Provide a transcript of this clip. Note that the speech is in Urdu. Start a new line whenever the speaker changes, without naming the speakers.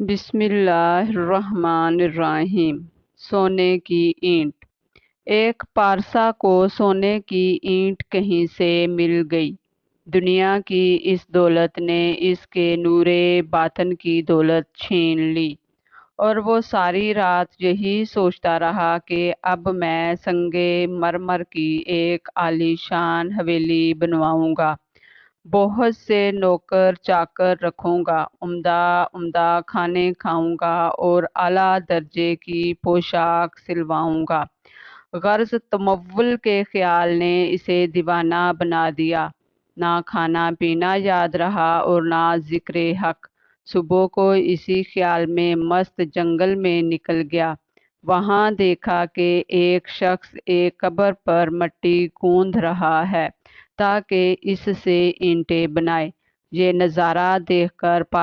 بسم اللہ الرحمن الرحیم۔ سونے کی اینٹ۔ ایک پارسا کو سونے کی اینٹ کہیں سے مل گئی۔ دنیا کی اس دولت نے اس کے نور باطن کی دولت چھین لی، اور وہ ساری رات یہی سوچتا رہا کہ اب میں سنگ مرمر کی ایک عالی شان حویلی بنواؤں گا، بہت سے نوکر چاکر رکھوں گا، عمدہ عمدہ کھانے کھاؤں گا اور اعلیٰ درجے کی پوشاک سلواؤں گا۔ غرض تمول کے خیال نے اسے دیوانہ بنا دیا۔ نہ کھانا پینا یاد رہا اور نہ ذکر حق۔ صبح کو اسی خیال میں مست جنگل میں نکل گیا۔ وہاں دیکھا کہ ایک شخص ایک قبر پر مٹی گوندھ رہا ہے تاکہ اس سے اینٹیں بنائے۔ یہ نظارہ دیکھ کر